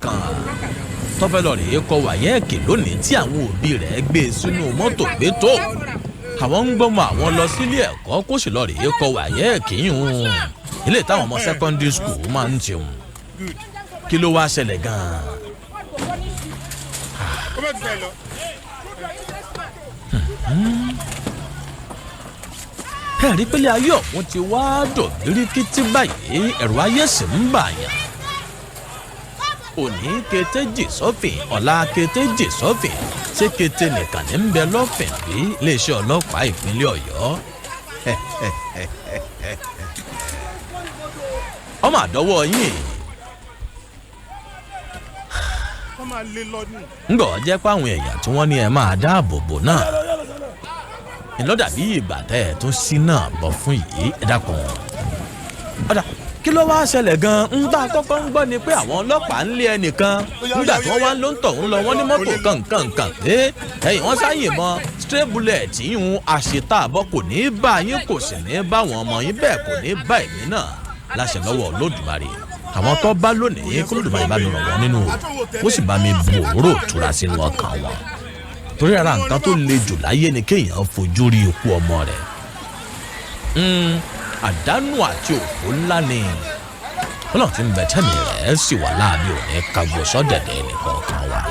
kan tó fẹ́ lọ rèé kọ wáyẹ́ẹ̀kì lónìí tí àwọn òbí rẹ̀ gbé sínú mọ́tò gbé tó àwọn ń gbọ́mọ àwọn lọ sílé ẹ̀kọ́ kó sì lọ rèé kọ wáyẹ́ẹ̀kì yìí ilé táwọn ọmọ secondary school máa ń jẹun kí ló wá ṣẹlẹ̀ gan-an. ẹ̀rí pélé ayé ọ̀hún ti wá dòbíríkítí báyìí ẹ̀rù ayé sì ń bàyàn. òní kété jì sọ́fìn ọ̀la kété jì sọ́fìn ṣé kété nìkan ní ń bẹ lọ́fìn bí iléeṣẹ́ ọlọ́pàá ìpínlẹ̀ ọ̀yọ́. ọmọ àdọ́wọ́ yín. ńgbọ́ jẹ́ pé àwọn èèyàn tí wọ́n ní ẹ máa dáàbò bò náà ìlọ́dà bí ìgbà tẹ́ ẹ̀ tún sí náà bọ̀ fún yìí ẹ dákun. ọ̀dà kí ló wá ṣẹlẹ̀ gan-an ń bá kọ́kọ́ ń gbọ́ ni pé àwọn ọlọ́pàá ń lé ẹnìkan nígbà tí wọ́n wá ló ń tọ̀hún lọ wọ́n ní mọ́tò kankankan pé ẹ̀yìn wọ́n sáyìnbọn stray bullet yìí àṣetá àbọ̀ kò ní í bá yín kò sì ní í bá àwọn ọmọ yín bẹ́ẹ̀ kò ní í bá èmi náà láṣẹ lọ́wọ́ Olódùmarè àwọn tó bá lónìí kó Olódùmarè bá mi ràn wọ́n nínú ó sì bá mi bu òróró ìtura sínú ọkàn wọn torí ara nǹkan tó le jù láyé ni kéèyàn fojú rí ikú ọmọ rẹ̀ àdánù àti òfò ńlá ni Ọlọ́run ti ń bẹ tẹ́mi rẹ̀ sì wà láàbí òní kagbó sọ́dẹ̀dẹ̀ nìkan kan wa.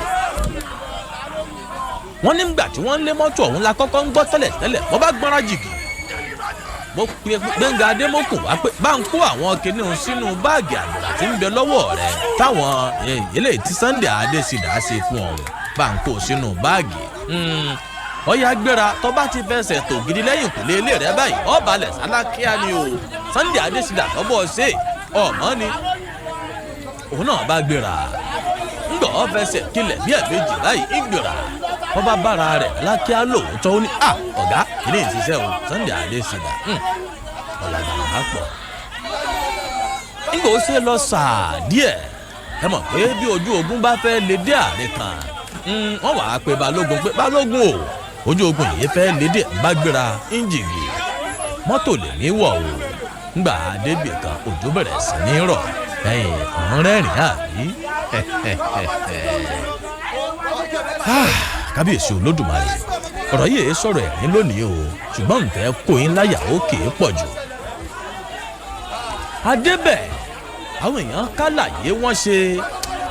wọ́n nígbà tí wọ́n ń lé mọ́tò ọ̀hún la kọ́kọ́ ń gbọ́ tẹ́lẹ̀tẹ́lẹ̀ wọ́n bá gbọ́nra jìgì mo pe Gbẹ́ngà Adémọ́kùn wá pé bá ń kó àwọn kìnìún sínú báàgì àgbàlá tí ń bẹ lọ́wọ́ rẹ̀ táwọn eléyìí tí Sunday Adésídà ṣe fún ọ̀hún bá ń kó sínú báàgì ọ̀yà gbéra tó bá ti fẹsẹ̀ tó gidi lẹ́yìn kùlé ilé rẹ̀ báyìí ó balẹ̀ sálákíá ni o Sunday Adésídà lọ́bọ̀ ṣe ọmọ ni òun náà bá gbéra ńgbọ́ ọ fẹsẹ̀ kílẹ̀ bí ẹ̀mejì báyìí ìgbéra wọ́n bá bára rẹ̀ lákíá lóòótọ́ ó ní ọ̀gá ilé ìṣiṣẹ́ o Sunday Adésídà ọ̀làdàrà á pọ̀ ńgbọ́ ó ṣe lọ sàá díẹ̀ ẹ mọ̀ pé bí ojú ogun bá fẹ́ lè dé àárẹ̀ kan wọ́n wàá pe balógun o ojú ogun yìí fẹ́ lédè bá gbéra íńjìnì mọ́tò lè ní wọ̀ o ńgbà débì kan òjò bẹ̀rẹ̀ sí ní rọ̀ ẹ̀yìn ọ̀hún rẹ́rìn àbí kábíyèsí Olódùmarè ọ̀rọ̀ yìí sọ̀rọ̀ ẹ̀rín lónìí o ṣùgbọ́n nǹkan kó yín láyà ó kì í pọ̀ jù. adébẹ̀ àwọn èèyàn kálàyé wọ́n ṣe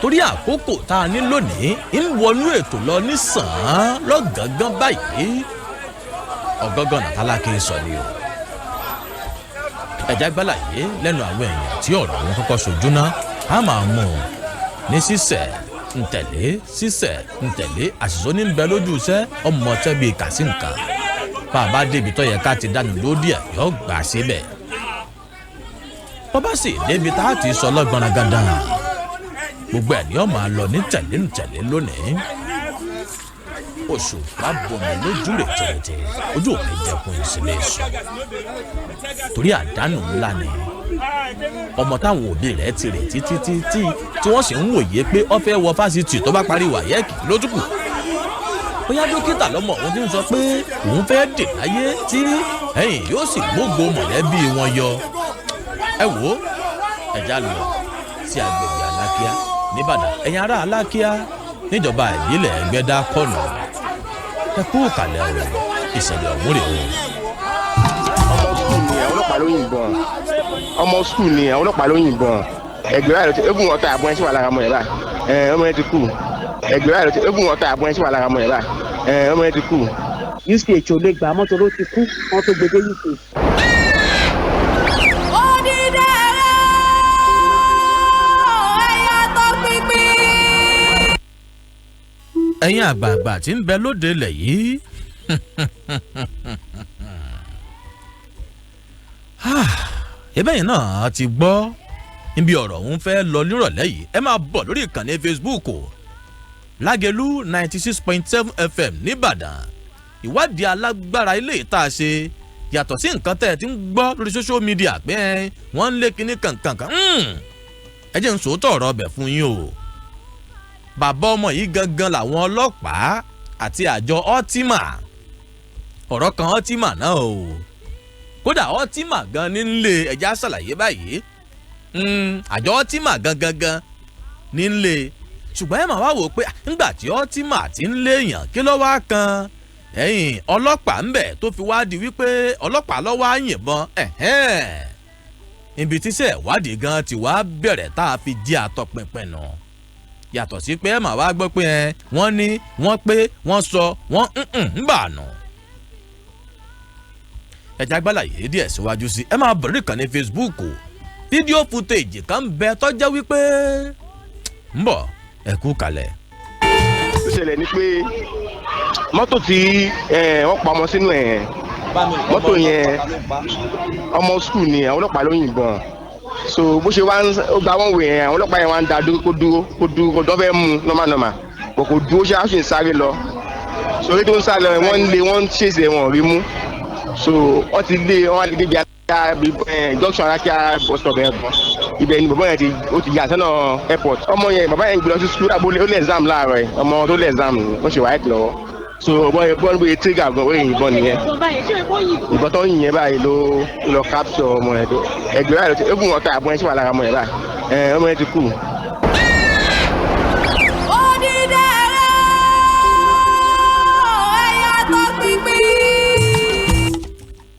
torí àkókò tá a ní lónìí ń wọnú ètò lọ ní sàn-án lọ́gàngán báyìí ọ̀gángan nàtàlákè sọ ni o. ẹ̀já gbálàyé lẹ́nu àwọn èèyàn tí ọ̀rọ̀ wọn kọ́kọ́ sojú ná a máa mú un ní sísẹ̀ ntẹ̀lé àṣìṣó ní bẹ lójú iṣẹ́ ọmọ tẹ́bi kàsí nǹkan bá a bá débi tó yẹ ká ti dánu lódì ẹ̀ yọ gbà síbẹ̀ bọ́bá sì débi tá a ti sọ lọ́gbọ̀nrán gandan gbogbo ẹ̀ ni ó máa lọ ní tẹ̀lé lónìí oṣù bá bomi lójú rẹ̀ tẹ̀lẹ̀tẹ̀ ojú òkè jẹkun ìsìlẹ̀ sùn torí àdánù ńlá ni ọmọ táwọn òbí rẹ̀ ti rè títí tí wọ́n sì ń wòye pé ó fẹ́ wọ fásitì tó bá parí wáyẹ́ẹ̀kì lójúkù bóyá dókítà lọ́mọ òun ti ń sọ pé òun fẹ́ dè láyé tí ẹ̀yìn yóò sì gbógo mọ̀lẹ́bí wọn yọ ẹ wò ó ẹ̀já lọ sí agbègbè Alákíá nìbàdàn ẹ̀yin ará Alákíá níjọba ìbílẹ̀ Ẹgbẹ́dá kọ́nà ẹ kú kàlẹ́ o ìṣẹ̀lẹ̀ ọ̀hún rèé o. ọmọ skul ni àwọn ọlọ́pàá ló yìnbọn ẹgbẹ́ rẹ̀ ló ti eégún ọ̀tá àbọ̀ ẹ̀ sí wà lára ọmọ ẹ̀ báyìí ọmọ ẹ̀ ti kú ẹgbẹ́ rẹ̀ ló ti eégún ọ̀tá àbọ̀ ẹ̀ sí wà lára ọmọ ẹ̀ báyìí ọmọ ẹ̀ ti kú. UCH ò lè gbà mọ́tò ló ti kú wọ́n tó gbé dé UCH. ẹ̀yin àgbààgbà tí ń bẹ lóde ilẹ̀ yìí ẹbẹ́yìn náà ti gbọ́ níbi ọ̀rọ̀ òun fẹ́ lọ nírọ̀lẹ́ yìí ẹ máa bọ̀ lórí ìkànnì Facebook Lagelu 96.7 FM nìbàdàn ìwádìí alágbára ilé ìta ṣe yàtọ̀ sí nǹkan tẹ́ ẹ ti ń gbọ́ lórí social media pé wọ́n ń lé kinní kankan ẹ jẹ́ ń sòótọ́ ọ̀rọ̀ ọbẹ̀ fún yín o bàbá ọmọ yìí gangan làwọn ọlọ́pàá àti àjọ ọtímà ọ̀rọ̀ kan ọtímà náà o kódà ọtímà gan nílé ẹ̀já ṣàlàyé báyìí àjọ ọtímà gangan nílé ṣùgbọ́n ẹ máa wá wò pé nígbà tí Ultima ti ń léèyàn kí ló wá kan ọlọ́pàá ń bẹ̀ tó fi wá di wípé ọlọ́pàá ló wá yìnbọn ibi tíṣẹ́ ìwádìí gan ti wá bẹ̀rẹ̀ tá a fi jí àtọpinpin nù yàtọ̀ sí pé ẹ máa wá gbọ́ pé wọ́n ní wọ́n pé wọ́n sọ wọ́n ń bà nù. ẹja gbọ́dọ̀ yìí díẹ̀ síwájú sí ẹ máa bẹ̀rẹ̀ kan ní Facebook fídíò footage kan bẹ tọ́jọ́ wípé ń bọ̀ ẹ kú kalẹ̀. ó ṣẹlẹ̀ ni pé mọ́tò tí wọ́n pa ọmọ sínú ẹ̀ mọ́tò yẹn ọmọ skul ni àwọn ọlọ́pàá ló yìnbọn so bó ṣe wá ó gba wọ́n wẹ̀ yẹn àwọn ọlọ́pàá yẹn wá ń da dúró kó dọ́fẹ́ mú normal bọ̀ kò dúró ṣe àṣì ń sáré lọ so orí tó ń sáré lọ wọ́n ń lé wọ́n ń ṣèṣe wọn rí mú so wọ́n ti lé wọ́n á lè débi junction alákíá bus stop yẹn gan ibẹ̀ ni bàbá yẹn ó ti yà sọ́nà airport ọmọ yẹn bàbá yẹn gbé lọ sí school ó lé exam láàárọ̀ ẹ̀ ọmọ tó lé exam ó ṣe WAEC lọ́wọ́ so bọ́n gbé tírígà gan ó yìnbọn nìyẹn ìbọn tó ń yìn yẹn báyìí ló capture ọmọ yẹn tó ẹgbẹ́ báyìí ló ti égún ọ̀tá àbọ̀ yẹn sì wà lára ọmọ yẹn báyìí ọmọ yẹn ti kú.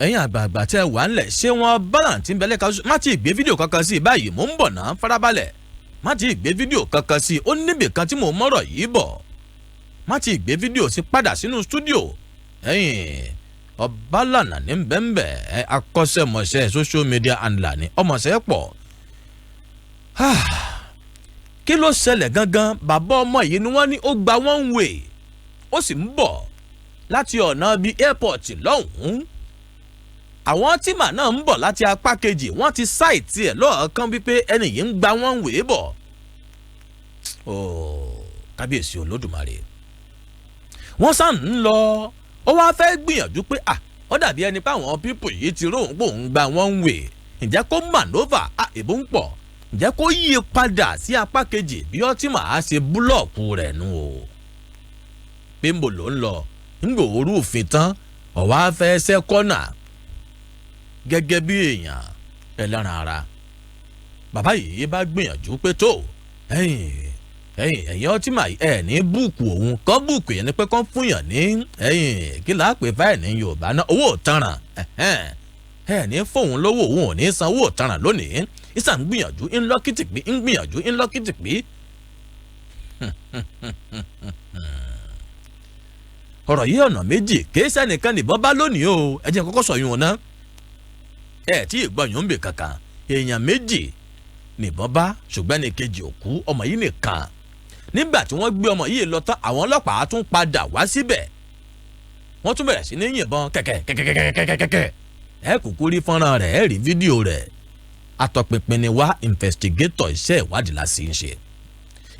ẹ̀yin àgbààgbà tẹ́ wà ńlẹ̀ ṣé wọ́n balance ń bẹ̀lẹ́ ká má ti gbé fídíò kankan sí báyìí mò ń bọ̀ náà farabalẹ̀ má ti gbé fídíò kankan sí ó níbì kan tí mò ń mọ̀rọ̀ yìí bọ̀ má ti gbé fídíò sí padà sínú stúdíò ẹ̀yin Ọbalànà ní bẹ́ẹ̀nbẹ́ akọ́ṣẹ́mọṣẹ́ social media handler ní ọmọọṣẹ́ pọ̀ kí ló ṣẹlẹ̀ gangan bàbá ọmọ yìí ni wọ́n ní ó gba one way ó sì ń bọ̀ láti ọ̀nà bíi airport lọ́hùn-ún àwọn tìmà náà ń bọ̀ láti apá kejì wọ́n ti ṣáìtì ẹ̀ lọ́ọ̀kan wípé ẹni yìí ń gba one way bọ̀ kábíyèsí olódùmarè wọ́n sá ń lọ ó wáá fẹ́ gbìyànjú pé ó dàbí ẹni pé àwọn pípù yìí ti róhùn pò ń gba one way ǹjẹ́ kó manova èbó ń pọ̀ ǹjẹ́ kó yí padà sí apá kejì bí ọtí màá ṣe búlọ̀kù rẹ̀ nù o pé ń bò ló ń lọ ń gbòòrò òfin tán ọ̀wá fẹ́ ṣẹ́ kọ́nà gẹ́gẹ́ bí èèyàn ẹlẹ́ran ara bàbá yìí bá gbìyànjú pé tó ẹ̀yin ọtí mà ẹ̀ ní búùkù òun kọ́ búùkù yẹn ni pé kọ́ fún yàn ní kí là á pè fáì ní Yorùbá náà owó òtanràn ẹ̀ ní fóun lówó òun ò ní san owó òtanràn lónìí ìsà ń gbìyànjú ń lọ kìtìpí ń gbìyànjú ń lọ kìtìpí. ọ̀rọ̀ yìí ọ̀nà méjì kìí sẹ́nìkan nìbọn bá lónìí o ẹ jẹ́ kọ́kọ́ sọ yún un náà tí ìgbọ̀nyún ń bè kankan èèyàn méjì nìbọn bá ṣùgbọ́n ní kejì òkú ọmọ yìí nìkan nígbà tí wọ́n gbé ọmọ yìí lọ tán àwọn ọlọ́pàá tún padà wá síbẹ̀ wọ́n tún bẹ̀rẹ̀ sí ní yìnbọn kẹ̀kẹ́ ẹ kúkú rí fọ́nrán rẹ̀ ẹ rí fídíò rẹ̀ atọpinpin ni wá investigator iṣẹ́ ìwádìí la sì ń ṣe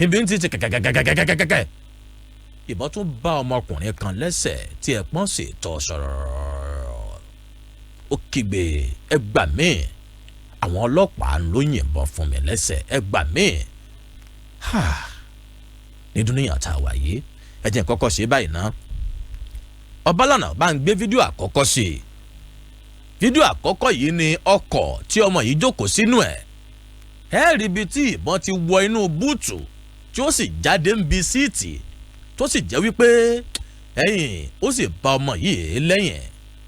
ibi ń ti kẹ̀kẹ́ ìbọn tún bá ọmọkùnrin kan lẹ́sẹ̀ tí ẹ̀pọ́n sì tọ́ sọ̀rọ̀ ó kígbe ẹ gbà mí àwọn ọlọ́pàá ló yìnbọn fún mi lẹ́sẹ̀ ẹ gbà mí ní dúníyàn tá a wà yìí ẹ jẹ́ kọ́kọ́ ṣe báyìí ná Ọbalànà bá ń gbé fídíò àkọ́kọ́ sí i fídíò àkọ́kọ́ yìí ni ọkọ̀ tí ọmọ yìí jókòó sínú ẹ̀ ẹ rí ibi tí ìbọn ti wọ inú búùtù tí ó sì jáde ń bi síìtì tó sì jẹ́ wípé ó sì bá ọmọ yìí lẹ́yìn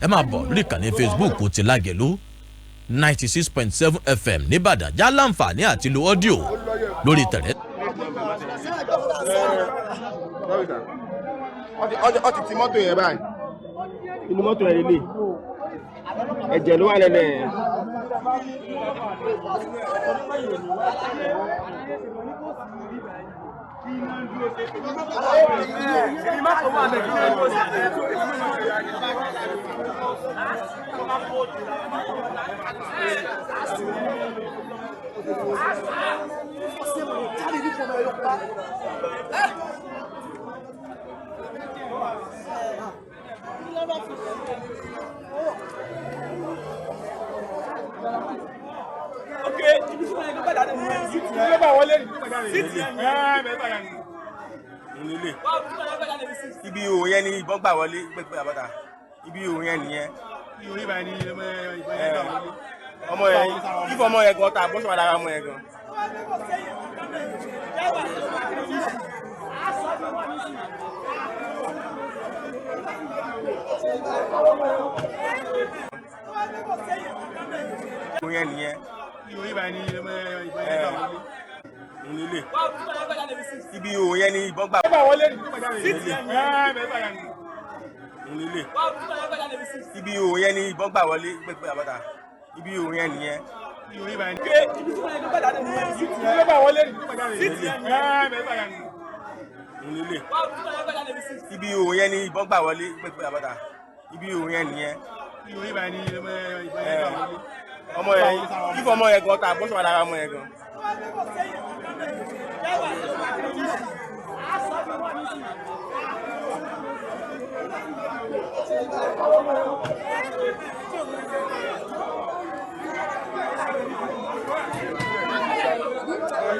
ẹ máa bọ̀ lórí ìkànnì Facebook ti Lagelu 96.7 FM nìbàdàn já láǹfààní àti lo ọ́díò lórí tẹ̀lé. ọ ti ti mọ́tò yẹn báyìí inú mọ́tò yẹn lélẹ̀ ẹ̀jẹ̀ ló wà lẹ́lẹ̀ yẹn. ibi òun yẹn ni ìbọn gbà wọlé pẹpẹ àbọ̀dà ibi òun yẹn nìyẹn ọmọ yẹn ìfọ ọmọ yẹn gan ta bó ṣe wà lára ọmọ yẹn gan. Ìbò yẹn nìyẹn. Nílé. Ibi ìhò yẹn ni ìbọn gbà wọlé. Nílé. Ibi ìhò yẹn ni ìbọn gbà wọlé pẹpẹ àbáta. Ibi ìhò yẹn nìyẹn. Nílé. Ibi ìhò yẹn ni ìbọn gbà wọlé pẹpẹ àbáta. Ibi ìhò yẹn nìyẹn. Ọmọ yẹn fífọ ọmọ yẹn gan ta bó sọ lára ọmọ yẹn gan.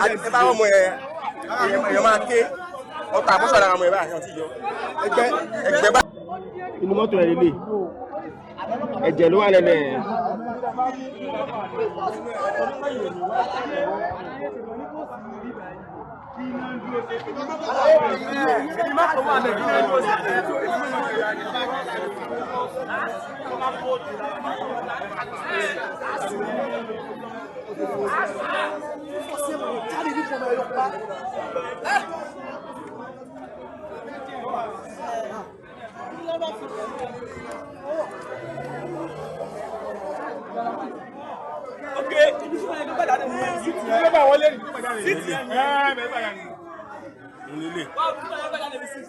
Ẹ bá ọmọ yẹn èèyàn máa ké ọta bó sọ lára ọmọ yẹn báyìí ọtí yọ ẹgbẹ́ bá. Inú mọ́tò ẹ̀ lélẹ̀ ẹ̀jẹ̀ ló wà lẹ́lẹ̀ yẹn.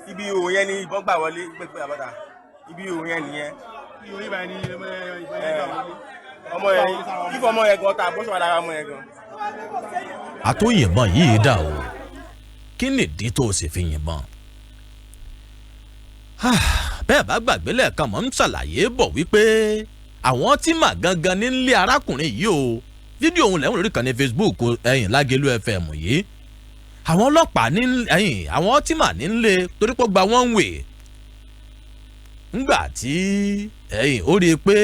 Ibi ìhò yẹn ni ìbọn gbà wọlé pẹpẹ àbáta. Ibi ìhò yẹn nìyẹn. Ọmọ yẹn fífọ ọmọ yẹn gan ta bó sọ lára ọmọ yẹn gan. àtòyìnbọn yìí dà o kí nìdí tó o sì fi yìnbọn. bẹ́ẹ̀ bá gbàgbé lẹ́ẹ̀kan mọ̀ ń ṣàlàyé bọ̀ wípé àwọn tí mà gangan nílé arákùnrin yìí o fídíò òun lẹ́wọ̀n lórí ìkànnì Facebook Lagelu FM yìí àwọn ọlọ́pàá ní àwọn tí mà nílé torí pé gba one way ńgbà tí ó rí i pé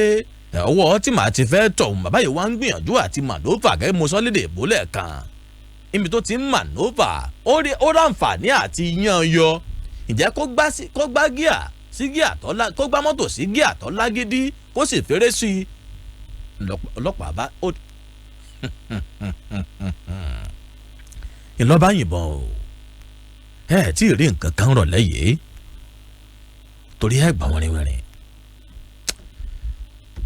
ọwọ́ tí mà ti fẹ́ tọ̀ bàbá yìí wá ń gbìyànjú àti manova gẹ́gẹ́ mo sọ lédè ìbólẹ̀ kan ibi tó ti ń manova ó ráǹfààní àti yan yọ ǹjẹ́ kó gbá gíà sí gíà tọ́lá kó gbá mọ́tò sí gíà tọ́lá gidi kó sì fèrè sí i ọlọ́pàá bá ìlọ́ba yìnbọn o tí ì rí nǹkan kan rọ̀ lẹ́yìn torí ẹ̀ gbà wọ́nrin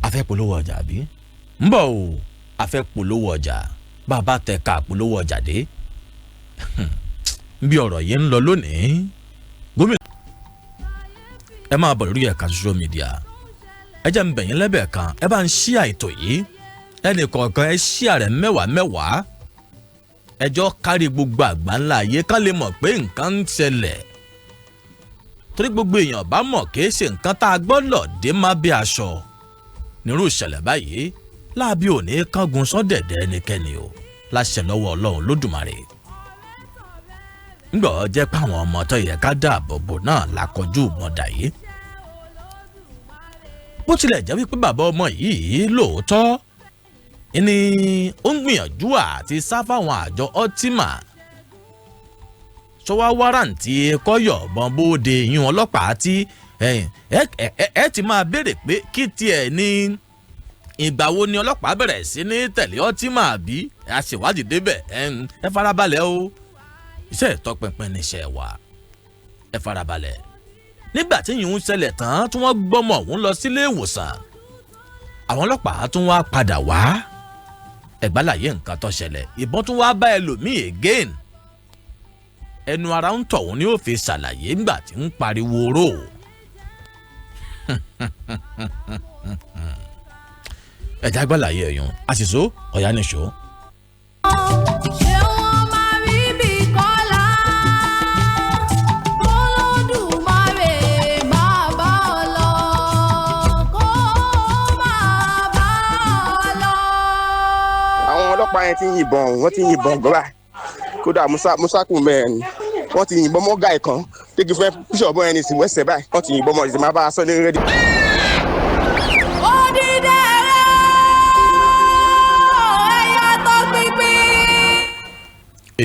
afẹ́ polówó ọjà bí ń bọ̀ o afẹ́ polówó ọjà bàbá tẹ̀ka polówó ọjà dé bí ọ̀rọ̀ yìí ń lọ lónìí gómìnà ẹ máa bọ̀ lórí ẹ̀ka social media ẹ jẹ́ ń bẹ̀yìn lẹ́bẹ̀ẹ́ kan ẹ bá ń ṣí àìtò yìí ẹnì kọ̀ọ̀kan ẹ ṣí àrẹ̀ mẹ́wàá ẹjọ́ kárí gbogbo àgbáńlá ayé ká lè mọ̀ pé nǹkan ń ṣẹlẹ̀ torí gbogbo èèyàn bá mọ̀ kìí ṣe nǹkan tá a gbọ́dọ̀ dé má bí aṣọ nírú ìṣẹ̀lẹ̀ báyìí láàbí òní kángun sọ́dẹ̀dẹ̀ ẹnikẹ́ni o láṣẹ lọ́wọ́ Ọlọ́run Lódùmarè ńgbọ́ jẹ́ pé àwọn ọmọ tó yẹ ká dáàbò bò náà lákọjú mọ́dà yìí bó tilẹ̀ jẹ́ wípé bàbá ọmọ yìí lóòótọ́ ni ó ń gbìyànjú àti sá fáwọn àjọ ọtímà sọwọ́ wárántì kọ́yọ̀ bọ́n bóde yín ọlọ́pàá tí ẹ ti máa béèrè pé kí tiẹ̀ ní ìgbà wo ni ọlọ́pàá bẹ̀rẹ̀ sí ní tẹ̀lé ọtímà bí a ṣèwádìí débẹ̀ ẹ farabalẹ̀ o iṣẹ́ ìtọpinpin níṣẹ́ wa ẹ farabalẹ̀ nígbà tí yìí ń ṣẹlẹ̀ tán tí wọ́n gbọ́mọ òun lọ sílé ìwòsàn àwọn ọlọ́pàá tún wá padà wá ẹ̀gbálàyé nǹkan tó ṣẹlẹ̀ ìbọn tún wá bá ẹlòmíì again ẹnu ara ń tọ̀ òun ni ó fi ṣàlàyé ńgbà tí ń pariwo ró ẹ̀dá gbàlàyé ẹ̀yún àṣìṣó ọ̀yá nìṣó. ọlọ́pàá yẹn ti ń yìnbọn wọ́n ti ń yìnbọn gbọ́dọ̀ kódà musa kù mẹ́rin wọ́n ti yìnbọn mọ́ gáì kan kéèkì fẹ́ bíṣọ̀bù ẹni sì wẹ́sẹ̀ báyìí wọ́n ti yìnbọn mọ́ ìdí máa bá a sọ ní rédíò.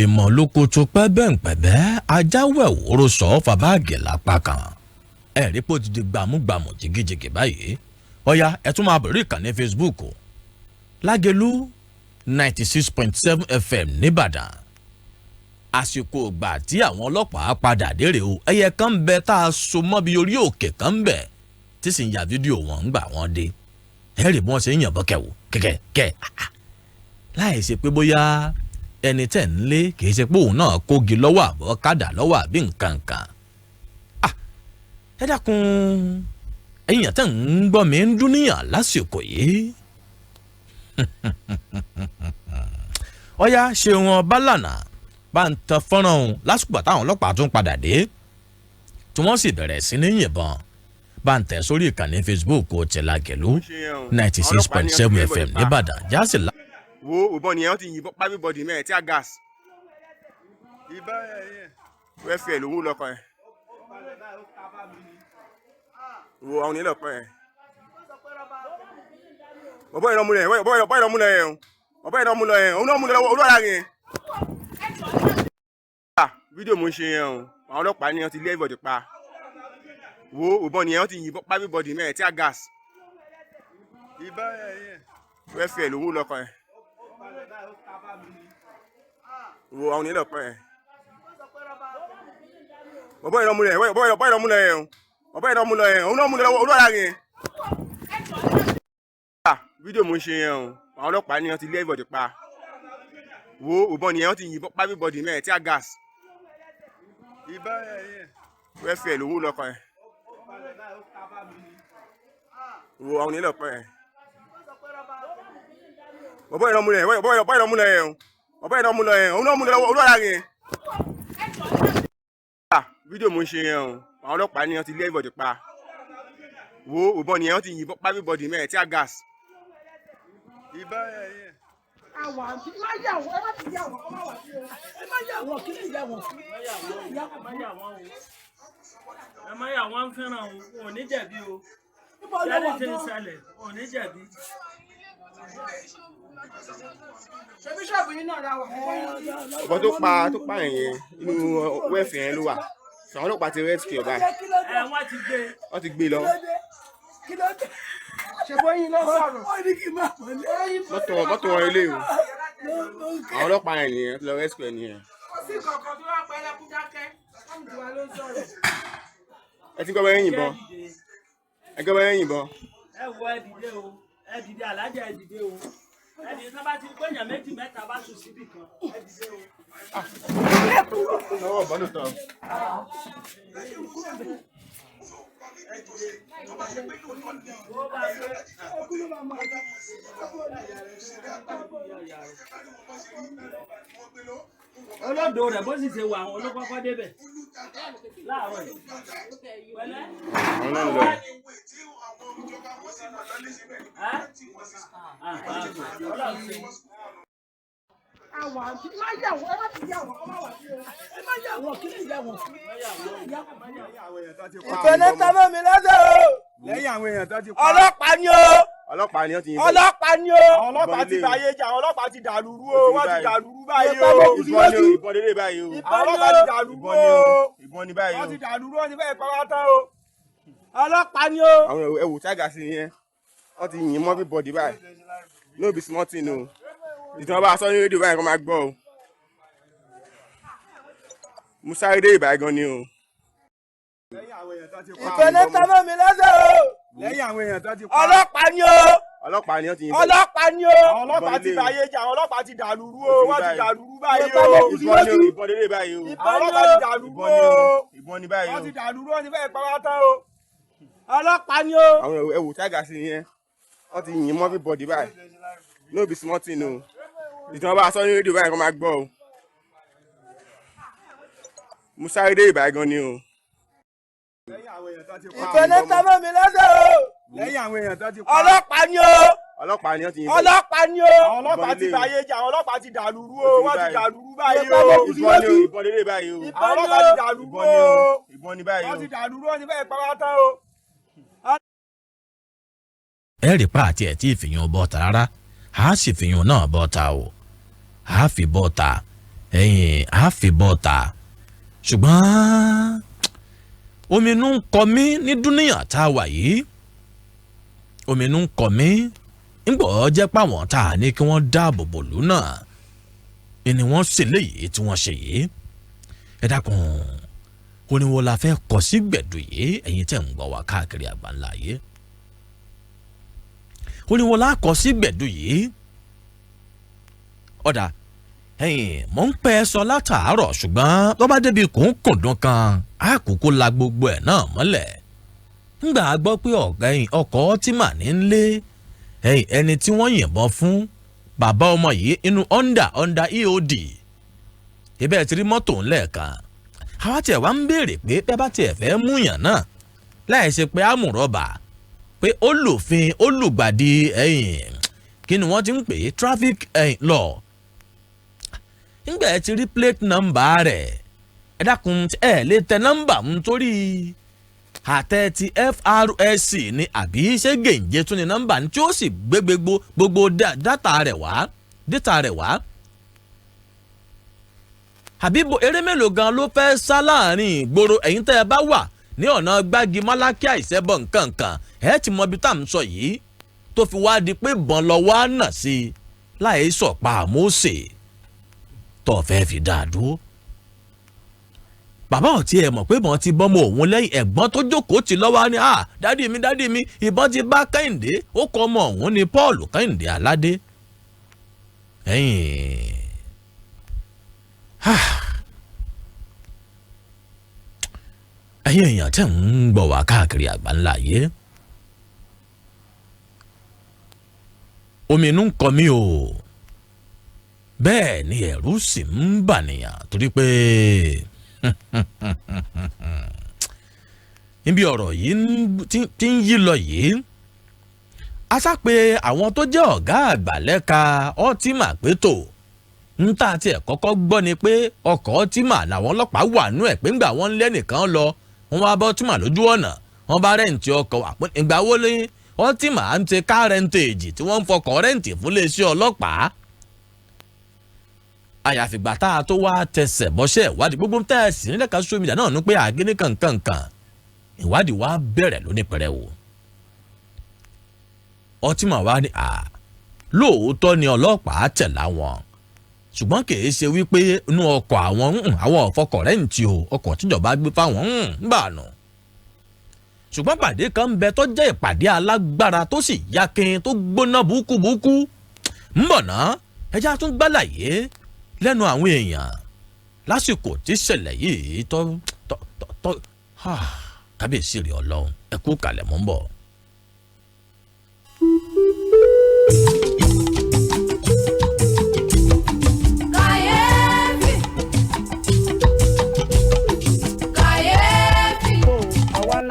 ìmọ̀ ló kó tó pẹ́ bẹ́ǹpẹ̀bẹ́ ajáwẹ̀ òwúrò sọ fàbáàgì lápá kan ẹ̀rí pò ti di gbàmúgbàmù jìgìjìgì báyìí ọ̀ya ẹ tún máa bẹ̀rẹ̀ ìkànnì Facebook Lagelu 96.7 FM nìbàdàn àsìkò ìgbà tí àwọn ọlọ́pàá padà dére o ẹyẹ kan ń bẹ tá a so mọ́ bí orí òkè kan ń bẹ tí sì ń ya fídíò wọn ń gbà wọ́n dé ẹ rí bí wọ́n ṣe ń yànbọn kẹwò kẹ̀kẹ́ láì ṣe pé bóyá ẹni tẹ̀ ń lé kì í ṣe pé òun náà kógi lọ́wọ́ àbọ̀ kádà lọ́wọ́ àbí nǹkan kan ẹ dákun ẹ̀yìn tẹ̀ ń gbọ́ mi ń dúníyàn lásìkò yìí ọ̀ya ṣe wọn bá lànà bá ń tan fọ́nrán òun lásìkò táwọn ọlọ́pàá tún padà dé tí wọ́n sì bẹ̀rẹ̀ sí ní yìnbọn bá ń tẹ̀ sórí ìkànnì Facebook ti Lagelu 96.7 FM nìbàdàn jásì lá. wo òbọn nìyẹn wọ́n ti yìnbọn pa everybody mẹ́rin tí a gas ibà wẹ́fẹ̀ lòún lọ́kọ̀ ẹ̀ wo àwọn onílẹ̀ ọ̀pọ̀ ẹ̀ ọ̀bọ̀ ìrọ̀múlẹ̀ ọ̀bọ̀ ìrọ̀múlẹ̀ ẹ̀ ọ̀bọ̀ ìrọ̀múlẹ̀ ẹ̀ òun náà múlẹ̀ olóra yẹn. fídíò mo ń ṣe yẹn o àwọn ọlọ́pàá ni wọ́n ti lé everybody pa wo òbọn nìyẹn wọ́n ti yìnbọn pa everybody mẹ́rin tí a gas ibà wẹ́fẹ̀ lòún lọ́kọ̀ ẹ̀ wo àwọn onílẹ̀ ọ̀pọ̀ ẹ̀ ọ̀bọ̀ ìrọ̀múlẹ̀ ẹ̀ ọ̀bọ̀ ìrọ̀múlẹ̀ ẹ̀ ọ̀bọ̀ ìrọ̀múlẹ̀ ẹ̀ òun náà múlẹ̀ olóra yẹn. fídíò mo ń ṣe yẹn o àwọn ọlọ́pàá ni wọ́n ti lé everybody pa wo òbọn nìyẹn wọ́n ti yìnbọn pa everybody mẹ́rin tí a gas ibà wẹ́fẹ̀ lòún lọ́kọ̀ ẹ̀ wo àwọn onílẹ̀ ọ̀pọ̀ ẹ̀ ọ̀bọ̀ ìrọ̀múlẹ̀ ẹ̀ ọ̀bọ̀ ìrọ̀múlẹ̀ ẹ̀ ọ̀bọ̀ ìrọ̀múlẹ̀ ẹ̀ òun náà múlẹ̀ olóra yẹn. fídíò mo ń ṣe yẹn o àwọn ọlọ́pàá ni wọ́n ti lé everybody pa wo òbọn nìyẹn wọ́n ti yìnbọn pa everybody mẹ́rin tí a gas ibà àwọn àti má yà wọ́n ẹ má ti yà wọ́n ọmọ wà sí o ẹ má yà wọ́n kí lè yà wọ́n sí. ẹ má yà wọ́n fẹ́ràn o ò ní jẹ̀bi o jáde tí ń ṣẹlẹ̀ ò ní jẹ̀bi. ṣebí ṣọ́ọ̀bù yín náà ra wà. ọ̀bọ tó pa ẹ̀yẹn inú wẹ́ẹ̀fì yẹn ló wà àwọn ọlọ́pàá ti rescue ọ̀gá wọ́n ti gbé lọ. kí ló dé ṣe bóyin lọ sọ̀rọ̀ ó ní kí n má wọlé. mọ́tò wọn ilé o àwọn ọlọ́pàá yẹn nìyẹn lọ rescue ẹ̀ nìyẹn. kò sí kankan tó wá pẹ́ lẹ́kún dákẹ́ wọ́n ti wá ló sọ̀rọ̀. ẹ ti gbọ́ bẹ́ẹ̀ yìnbọn ẹ gbọ́ bẹ́ẹ̀ yìnbọn. ẹ wo ẹ dìde o ẹ dìde alájà ẹ dìde o ẹ dìde sábà ti pé èèyàn méjì mẹ́ta bá sùn síbì kan ẹ dìde o. lọ́wọ́ bọ́dọ̀ tán. olódò rẹ̀ bó sì ṣe wà àwọn olókọ́kọ́ débẹ̀ láàárọ̀ yìí pẹ̀lẹ́. àwọn náà ń lọ. àwọn àti má yà wọ́n ẹ má ti yà wọ́n ọmọ wà sí o ẹ má yà wọ́n kí lè yà wọ́n sí. ìpele tọ́mọ mi lọ́sẹ̀ o. lẹ́yìn àwọn èèyàn tó ti pa. ọlọ́pàá ni o. ọlọ́pàá ni wọ́n ti yìnbọn. ọlọ́pàá ni o. ọlọ́pàá ti báyé jà àwọn ọlọ́pàá ti dàlúrú o wọ́n ti dàlúrú báyìí o. ìbọn lélẹ̀ báyìí o. ọlọ́pàá ti dàlúrú o. ìbọn ni báyìí o. wọ́n ti dàlúrú o ní bẹ́ẹ̀ pa wá tán o. ọlọ́pàá ni o. àwọn ẹwù tágà sí yẹn wọ́n ti yìn mọ́ bí bọ́dì báyìí no be small thing o. ìtàn bá a sọ ní rédíò báyìí kó máa gbọ́ o. mo sáré dé ìbàdàn gan ni o. ìpele tọ́mọ mi lọ́sẹ̀ o. lẹ́yìn àwọn èèyàn tó ti pa. ọlọ́pàá ni o. ọlọ́pàá ni wọ́n ti yìnbọn. ọlọ́pàá ni o. ọlọ́pàá ti báyé jà àwọn ọlọ́pàá ti dàlúrú o wọ́n ti dàlúrú báyìí o. ìbọn lélẹ̀ báyìí o. ọlọ́pàá ti dàlúrú o. ìbọn ni báyìí o. wọ́n ti dàlúrú o ní bẹ́ẹ̀ pa wá tán o. ọlọ́pàá ni o. àwọn ẹwù tágà sí yẹn wọ́n ti yìn mọ́ bí bọ́dì báyìí no be small thing o. ìtàn bá a sọ ní rédíò báyìí kó máa gbọ́ o. mo sáré dé ìbàdàn gan ni o. ìpele tọ́mọ mi lọ́sẹ̀ o. lẹ́yìn àwọn èèyàn tó ti pa. ọlọ́pàá ni o. ọlọ́pàá ni wọ́n ti yìnbọn. ọlọ́pàá ni o. ọlọ́pàá ti báyé jà àwọn ọlọ́pàá ti dàlúrú o wọ́n ti dàlúrú báyìí o. ìbọn lélẹ̀ báyìí o. ọlọ́pàá ti dàlúrú o. ìbọn ni báyìí o. wọ́n ti dàlúrú o ní bẹ́ẹ̀ pa wá tán o. ẹ rí pa àti ẹ̀ tí ìfìyàn bọ́ta rárá a sì fìyàn náà bọ́ta o a fi bọ́ta ẹ̀yìn a fi bọ́ta ṣùgbọ́n ominú ń kọ mí ní dúníyàn tá a wà yìí omi inú ń kọ mí ńgbọ́ jẹ́ páwọn tá a ní kí wọ́n dáàbò bò lù náà ni wọ́n ṣe léyìí tí wọ́n ṣe yìí ẹ dákun oníwo la fẹ́ kọ sí gbẹ̀dù yìí ẹ̀yin tẹ̀ ń gbọ́ wá káàkiri àgbáńlá yìí oníwo la kọ sí gbẹ̀dù yìí ọ̀dà ẹ̀yìn mò ń pẹ́ sọ látàárọ̀ ṣùgbọ́n tó bá débi kùnkùndùn kan á kúkú la gbogbo ẹ̀ náà mọ́lẹ̀ ńgbà gbọ́ pé ọkọ̀ tí mà ní ń lé ẹni tí wọ́n yìnbọn fún bàbá ọmọ yìí inú Honda EOD ibẹ̀ tí rí mọ́tò ńlẹ̀ẹ̀kan àwa tiẹ̀ wá ń béèrè pé bẹ́ẹ̀ bá tiẹ̀ fẹ́ múyàn náà láì ṣe pé àmúrọ̀bà pé ó lòfin ó lùgbàdì kí ni wọ́n ti ń pè é traffic law ńgbà ẹ ti rí plate number rẹ̀ ẹ dákun ẹ lè tẹ nọ́mbà nítorí àtẹ ti FRSC ni àbí ṣé gèǹjẹ tún ni nọ́mbà tí ó sì gbé gbogbo dátà rẹ̀ wá àbíbo eré mélòó gan ló fẹ́ sá láàrin ìgboro ẹ̀yin tẹ́ ẹ bá wà ní ọ̀nà gbági málákíà ìṣẹ́bọ̀ nǹkankan ẹ ti mọ ibi tá à ń sọ yìí tó fi wá di pé bọ́n lọ wá nà sí i láì sọ̀pá àmóṣe tó fẹ́ fi dáa dúró. bàbá ọ̀tí ẹ̀ mọ̀ pé bọ́n ti bọ́mọ òun lẹ́yìn ẹ̀gbọ́n tó jókòó ti lọ́wọ́ ní dádì mi ìbọn ti bá Kẹ́hìndé ó kọ́ ọmọ òun ní Paul Kẹ́hìndé Aládé. ẹ̀yin èèyàn tẹ̀ ń gbọ́ wá káàkiri àgbáńlá yìí omi inú ń kọ mí o bẹ́ẹ̀ ni ẹ̀rù sì ń bànìyàn torí pé níbi ọ̀rọ̀ yìí tí ń yí lọ yìí a sá pé àwọn tó jẹ́ ọ̀gá àgbà lẹ́ka ọtímà pétò ń tà tiẹ̀ kọ́kọ́ gbọ́ ni pé ọkọ̀ ọtímà làwọn ọlọ́pàá wà nú ẹ̀ pé ńgbà wọ́n ń lẹ́nìkan lọ wọ́n wá bọ́ ọtímà lójú ọ̀nà wọ́n bá rẹ́ǹtì ọkọ̀ wà pé ìgbà wo lé ọtímà ń ṣe ká rẹ́ǹtèjì tí wọ́n ń fọkọ̀ rẹ́ǹtì fún iléeṣẹ́ ọlọ́pàá àyàfìgbà tá a tó wá tẹsẹ̀ bọ́ṣẹ́ ìwádìí gbogbo tẹ̀sí nílẹ̀ ká sómi ìjà náà ní pé àgínní kankankan ìwádìí wa bẹ̀rẹ̀ lóní pẹrẹwu ọtímà wa ní lóòótọ́ ni ọlọ́pàá tẹ̀lá wọn ṣùgbọ́n kì í ṣe wípé inú ọkọ̀ àwọn ọ̀fọkọ̀ rẹ́ǹtì o ọkọ̀ tíjọba gbé fáwọn ń bà nù ṣùgbọ́n pàdé kan ń bẹ tó jẹ́ ìpàdé alágbára tó sì yakin tó gbóná búkúbúkú ń bọ̀ ná ẹjẹ́ á tún gbálàyé lẹ́nu àwọn èèyàn lásìkò tí ìṣẹ̀lẹ̀ yìí kábíyèsí rẹ̀ Ọlọ́run ẹ kú kalẹ̀ mọ́ ń bọ̀.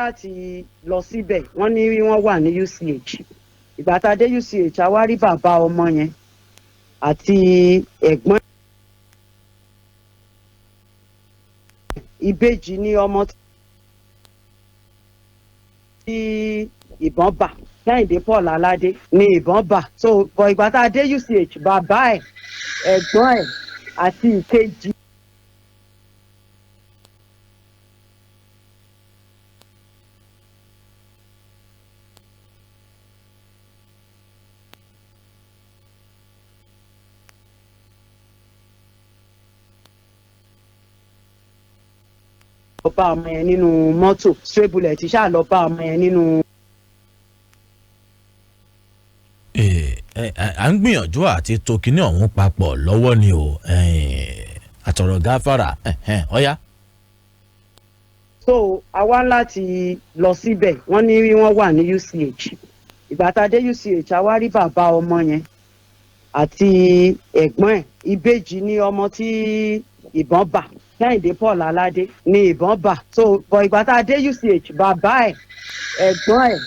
láti lọ síbẹ̀ wọ́n ní wọ́n wà ní UCH ìgbà tá a dé UCH a wá rí bàbá ọmọ yẹn àti ẹ̀gbọ́n ìbejì ní ọmọ tí ìbọn bà Kẹ́hìndé Paul Aládé ní ìbọn bà so bọ̀ ìgbà tá a dé UCH bàbá ẹ̀ ẹ̀gbọ́n ẹ̀ àti ìkejì lọ bá ọmọ yẹn nínú mọ́tò stray bullet ṣáà lọ bá ọmọ yẹn nínú. à ń gbìyànjú àti to kinní ọ̀hún papọ̀ lọ́wọ́ ni o àtọ̀rọ̀ gáfárà ọ̀yá. so a wá láti lọ síbẹ̀ wọ́n ní wọ́n wà ní UCH ìgbà tá a dé UCH a wá rí bàbá ọmọ yẹn àti ẹ̀gbọ́n ẹ̀ ìbejì ní ọmọ tí ìbọn bà Kẹ́hìndé Paul Aládé ní ìbọn bà so bọ̀ ìgbà tá a dé UCH bàbá ẹ̀ ẹ̀gbọ́n ẹ̀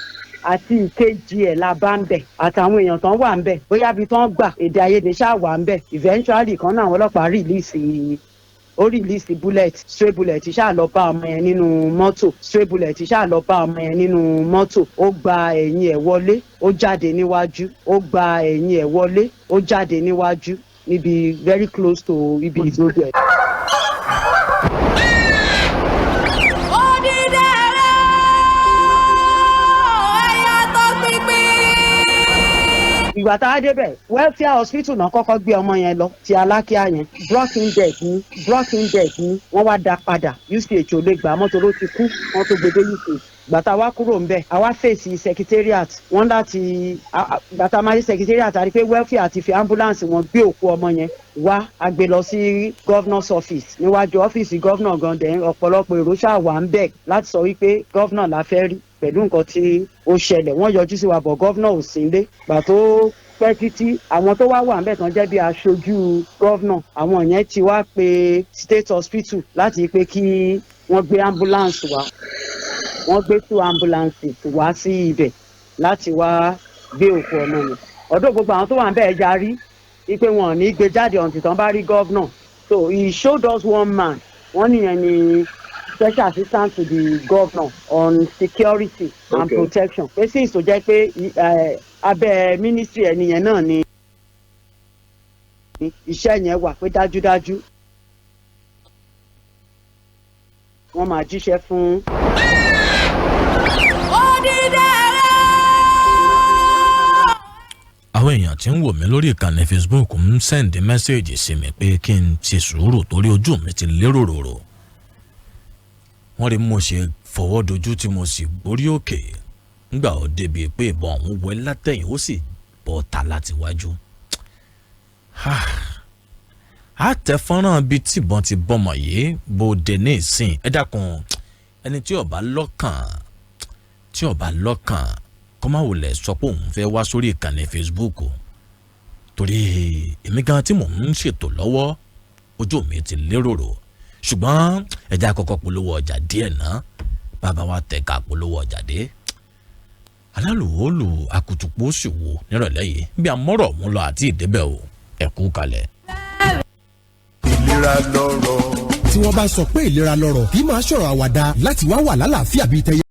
àti ìkejì ẹ̀ la bá ń bẹ̀ àtàwọn èèyàn tán wà ń bẹ̀ bóyá bí tán gbà èdè àìyedè ṣáà wà ń bẹ̀ eventually kan náà àwọn ọlọ́pàá release bullet stray bullet ṣáà lọ bá ọmọ yẹn nínú mọ́tò stray bullet ṣáà lọ bá ọmọ yẹn nínú mọ́tò ó gba ẹ̀yìn ẹ̀ wọlé ó jáde níwájú ó gba ẹ̀yìn ẹ̀ wọlé ó jáde níwájú níbi very close to ibi ìdodo ẹ̀. ìgbà tá a débẹ̀ welfare hospital náà kọ́kọ́ gbé ọmọ yẹn lọ ti Alákíá yẹn broken deck ni wọ́n wá dá padà UCH ò lè gbà mọ́tò ló ti kú wọ́n tó gbé dé UCH gbàtà wá kúrò ń bẹ̀ àwa fèsì secretariat wọ́n láti gbàtà máa ṣe secretariat àti pé welfare ti fi ambulance wọn gbé òkú ọmọ yẹn wá a gbé lọ sí governor's office níwájú ọ́fíìsì governor gan dẹ̀ ọ̀pọ̀lọpọ̀ èrò ṣáà wà ń bẹ̀ láti sọ wípé governor la fẹ́ rí pẹ̀lú nǹkan tí ó ṣẹlẹ̀ wọ́n yọjú sí wa bọ̀ governor ò sí nílé gbà tó pẹ́ títí àwọn tó wá wà ń bẹ̀ tán jẹ́ bí aṣojú governor àwọn yẹn ti wá pe state hospital láti pé kí wọ́n gbé ambulance wá wọ́n gbé 2 ambulances wá sí ibẹ̀ láti wá gbé òkú ọmọ yẹn ọ̀dọ̀ gbogbo àwọn tó wà ń bẹ̀ yarí wípé wọn ò ní gbé jáde ọ̀ǹtì tán bá rí governor so he showed us one man wọ́n nìyẹn ni special assistant to the governor on security and protection pé since tó jẹ́ pé abẹ́ ministry ẹnìyẹn náà ni iṣẹ́ yẹn wà pé dájúdájú wọ́n máa jíṣẹ́ fún. àwọn èèyàn tí ń wò mí lórí ìkànnì Facebook ń sẹ́ǹdì mẹ́sẹ̀gì sí mi pé kí n ṣe sùúrù torí ojú mi ti lérò ròrò wọ́n rí mo ṣe fọwọ́ dojú tí mo sì borí òkè ńgbà ó débi pé ìbọn ọ̀hún wọ látẹ̀yìn ó sì bọ́ ta láti wájú. a tẹ fọ́nrán bíi tìbọn ti bọ́mọ yìí bóde ní ìsìn ẹ dákun ẹni tí ó bá lọ́kàn kọ́ máa wòlẹ̀ sọ pé òun fẹ́ wá sórí ìkànnì Facebook torí èmi gan tí mò ń ṣètò lọ́wọ́ ojú mi ti lérò ṣùgbọ́n ẹja àkọ́kọ́ polówó ọjà díẹ̀ náà bàbá wa tẹ̀ka polówó ọjà dé alálùwòlù akutupo sì wò nírọ̀lẹ́ yìí bí amọ́rọ̀ mú lọ àti ìdébẹ̀ o ẹ̀kú kalẹ̀. ìlera lọ́rọ̀. tí wọ́n bá sọ pé ìlera lọ́rọ̀ kì í máa ṣọ̀rọ̀ àwàdà láti wá wà lálàáfíà bíi tẹyẹ.